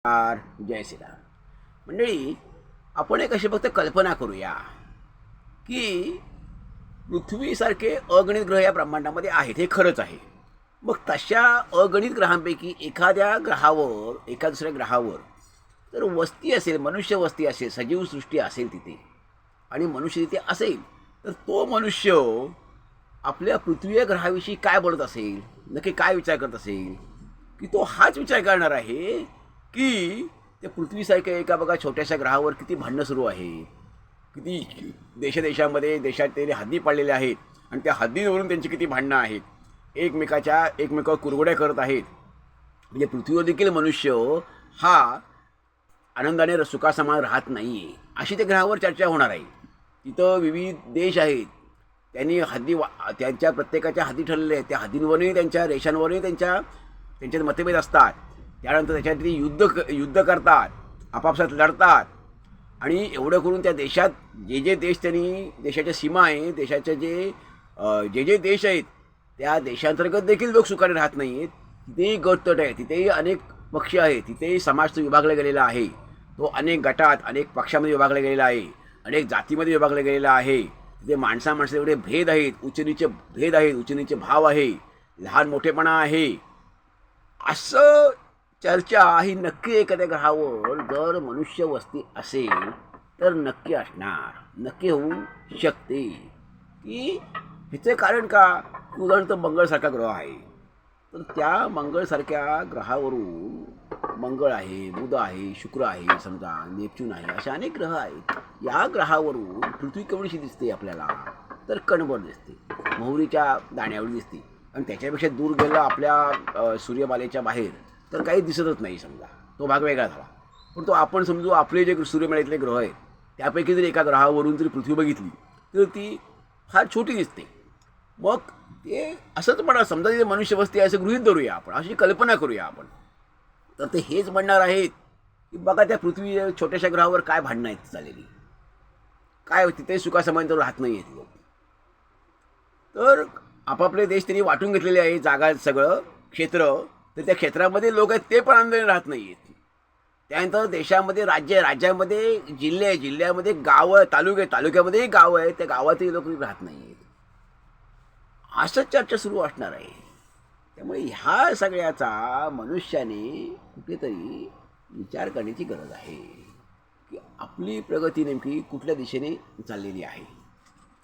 जय श्रीराम. मंडळी, आपण एक अशी फक्त कल्पना करूया की पृथ्वीसारखे अगणित ग्रह या ब्रह्मांडामध्ये आहेत. हे खरंच आहे. मग तशा अगणित ग्रहांपैकी एखाद्या ग्रहावर, एका दुसऱ्या ग्रहावर जर वस्ती असेल, मनुष्य वस्ती असेल, सजीव सृष्टी असेल तिथे, आणि मनुष्य तिथे असेल, तर तो मनुष्य आपल्या पृथ्वी ग्रहाविषयी काय बोलत असेल, नक्की काय विचार करत असेल? की तो हाच विचार करणार आहे की त्या पृथ्वीसारख्या एका बघा छोट्याशा ग्रहावर किती भांडणं सुरू आहे, किती देशादेशामध्ये देशातील हद्दी पाडलेल्या आहेत, आणि त्या हद्दीवरून त्यांची किती भांडणं आहेत, एकमेकावर कुरघोड्या करत आहेत. म्हणजे पृथ्वीवर देखील मनुष्य हा आनंदाने सुखासमान राहत नाही आहे, अशी त्या ग्रहावर चर्चा होणार आहे. तिथं विविध देश आहेत, त्यांनी त्यांच्या प्रत्येकाच्या हद्दी ठरलेल्या आहेत. त्या हद्दींवरही, त्यांच्या रेषांवरही त्यांच्यात मतभेद असतात. त्यानंतर त्याच्यातली युद्ध करतात, आपापसात लढतात. आणि एवढं करून त्या देशात जे देश त्यांनी, देशाच्या सीमा आहे, देशाचे जे देश आहेत, त्या देशांतर्गत देखील लोक सुखाने राहत नाही आहेत. तिथेही गटतट आहे, तिथेही अनेक पक्ष आहेत, तिथेही समाज विभागला गेलेला आहे. तो अनेक गटात, अनेक पक्षामध्ये विभागला गेलेला आहे, अनेक जातीमध्ये विभागला गेलेला आहे. तिथे माणसात एवढे भेद आहेत, उच्चनीचे भेद आहेत, उच्चनीचे भाव आहे, लहान मोठेपणा आहे. असं चर्चा ही नक्की एखाद्या ग्रहावर जर मनुष्य वस्ती असेल तर नक्की असणार, नक्की होऊ शकते. की ह्याचं कारण का? उदाहरणार्थ मंगळसारखा ग्रह आहे, तर त्या मंगळसारख्या ग्रहावरून मंगळ आहे, बुध आहे, शुक्र आहे, समजा नेपच्यून आहे, अशा अनेक ग्रह आहेत. या ग्रहावरून पृथ्वी केवढीशी दिसते आपल्याला? तर कणभर दिसते, मोहरीच्या दाण्यावर दिसते. आणि त्याच्यापेक्षा दूर गेला आपल्या सूर्यमालेच्या बाहेर तर काही दिसतच नाही. समजा तो भाग वेगळा झाला. पण तो आपण समजू आपले जे सूर्यमालेतले ग्रह आहेत त्यापैकी जर एका ग्रहावरून जरी पृथ्वी बघितली तर ती फार छोटी दिसते. मग ते असंच म्हणा, समजा तिथे मनुष्यवस्ती आहे असं गृहीत धरूया आपण, अशी कल्पना करूया आपण. तर ते हेच म्हणणार आहेत की बघा त्या पृथ्वी छोट्याशा ग्रहावर काय भांडणं आहेत चाललेली, काय तिथे सुखासमान तर राहत नाही आहेत लोक. तर आपापले देश त्यांनी वाटून घेतलेले आहे, जागा, सगळं क्षेत्र. तर त्या क्षेत्रामध्ये लोक आहेत ते पण आनंदाने राहत नाही आहेत. त्यानंतर देशामध्ये राज्यामध्ये जिल्ह्यामध्ये गावं, तालुक्यामध्येही गावं आहेत, त्या गावातही लोक राहत नाही आहेत. असंच चर्चा सुरू असणार आहे. त्यामुळे ह्या सगळ्याचा मनुष्याने कुठेतरी विचार करण्याची गरज आहे की आपली प्रगती नेमकी कुठल्या दिशेने चाललेली आहे.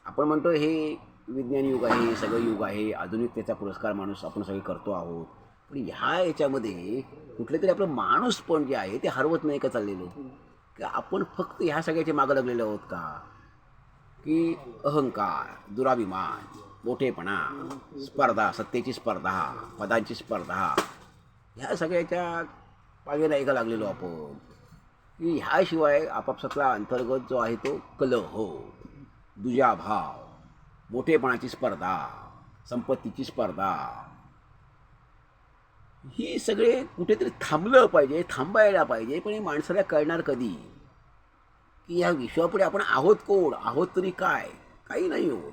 आपण म्हणतो हे विज्ञान युग आहे, सगळं युग आहे, आधुनिकतेचा पुरस्कार आपण सगळे करतो आहोत. पण ह्या याच्यामध्ये कुठले तरी आपलं माणूस पण जे आहे ते हरवत नाही का चाललेलो? की आपण फक्त ह्या सगळ्याचे मागं लागलेलो आहोत का? की अहंकार, दुराभिमान, मोठेपणा, स्पर्धा, सत्तेची स्पर्धा, पदांची स्पर्धा, ह्या सगळ्याच्या मागे नाही का लागलेलो आपण? की ह्याशिवाय आपापसातला अंतर्गत जो आहे तो कलह, दुजाभाव, मोठेपणाची स्पर्धा, संपत्तीची स्पर्धा, ही सगळे कुठेतरी थांबलं पाहिजे, थांबायला पाहिजे. पण हे माणसाला कळणार कधी की या विश्वापुढे आपण आहोत कोण? आहोत तरी काय? काही नाही आहोत.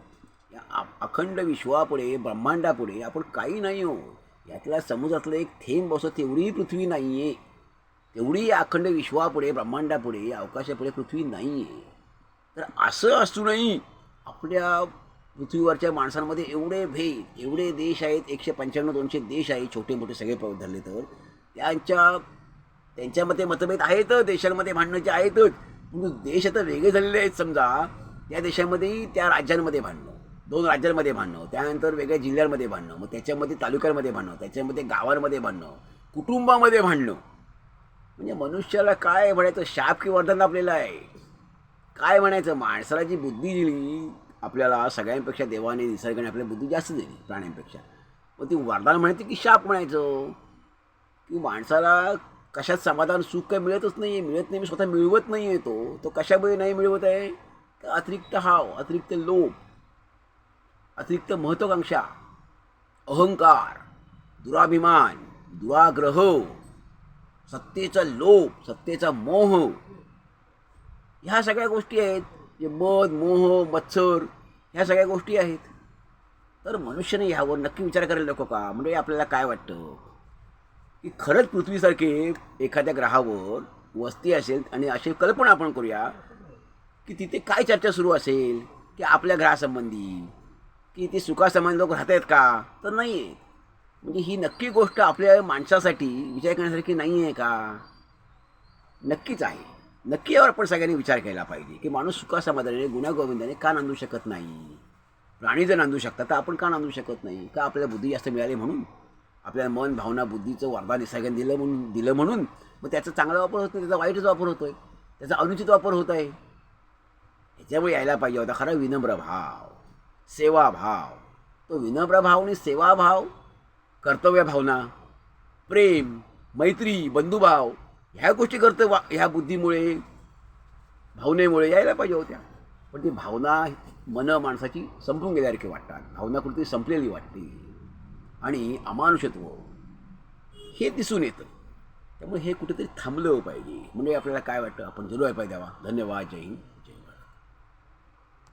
या अखंड विश्वापुढे, ब्रह्मांडापुढे आपण काही नाही आहोत. यातल्या समुद्रातलं एक थेंब बसत तेवढी पृथ्वी नाही आहे, तेवढी अखंड विश्वापुढे, ब्रह्मांडापुढे, अवकाशापुढे पृथ्वी नाही आहे. तर असं असूनही आपल्या पृथ्वीवरच्या माणसांमध्ये एवढे भेद, एवढे देश आहेत, 195-200 देश आहेत, छोटे मोठे सगळे धरले तर त्यांच्यामध्ये मतभेद आहेत, देशांमध्ये भांडणं जे आहेतच. पण देश आता वेगळे झालेले आहेत. समजा त्या देशामध्ये, त्या राज्यांमध्ये भांडणं, 2 राज्यांमध्ये भांडणं, त्यानंतर वेगळ्या जिल्ह्यांमध्ये भांडणं, मग त्याच्यामध्ये तालुक्यांमध्ये भांडणं, त्याच्यामध्ये गावांमध्ये भांडणं, कुटुंबामध्ये भांडणं. म्हणजे मनुष्याला काय म्हणायचं? शाप की वरदान आपल्याला आहे? काय म्हणायचं? माणसाला जी बुद्धी दिली आपल्याला, सगळ्यांपेक्षा देवाने, निसर्गाने आपल्याला बुद्धी जास्त दिली प्राण्यांपेक्षा. मग ती वरदान म्हणायचं की शाप म्हणायचं? की माणसाला कशात समाधान, सुख काय मिळतच नाही आहे, मिळत नाही, स्वतः मिळवत नाही आहे. तो कशामुळे नाही मिळवत आहे? अतिरिक्त हाव, अतिरिक्त लोभ, अतिरिक्त महत्त्वाकांक्षा, अहंकार, दुराभिमान, दुराग्रह, सत्तेचा लोभ, सत्तेचा मोह, ह्या सगळ्या गोष्टी आहेत. जे मद, मोह, मत्सर, ह्या सगळ्या गोष्टी आहेत. तर मनुष्याने ह्यावर नक्की विचार करायला नको का? म्हणजे आपल्याला काय वाटतं की खरंच पृथ्वीसारखे एखाद्या ग्रहावर वस्ती असेल आणि अशी कल्पना आपण करूया की तिथे काय चर्चा सुरू असेल की आपल्या ग्रहासंबंधी, की ते सुखासंबंधी लोक राहत आहेत का, तर नाही आहेत. म्हणजे ही नक्की गोष्ट आपल्या माणसासाठी विचार करण्यासारखी नाही आहे का? नक्कीच आहे. नक्की यावर आपण सगळ्यांनी विचार केला पाहिजे की माणूस सुखासमाधानाने गुण्यागोविंदाने का नांदू शकत नाही. प्राणी जर नांदू शकतात तर आपण का नांदू शकत नाही? का आपल्याला बुद्धी जास्त मिळाली म्हणून, आपल्याला मन भावना बुद्धीचं वरदान निसर्गाने दिलं म्हणून मग त्याचा चांगला वापर होत नाही, त्याचा वाईटच वापर होतो आहे, त्याचा अनुचित वापर होत आहे. ह्याच्यामुळे यायला पाहिजे होता खरा विनम्र भाव, सेवाभाव. तो विनम्र भाव आणि सेवाभाव, कर्तव्य भावना, प्रेम, मैत्री, बंधुभाव ह्या गोष्टी ह्या बुद्धीमुळे भावनेमुळे यायला पाहिजे होत्या. पण ती भावना माणसाची संपून गेल्यासारखी वाटतात, भावना कुठेतरी संपलेली वाटते आणि अमानुषत्व हे दिसून येतं. त्यामुळे हे कुठेतरी थांबलं पाहिजे. म्हणजे आपल्याला काय वाटतं, आपण जरूर पाहिजे द्यावा. धन्यवाद. जय हिंद.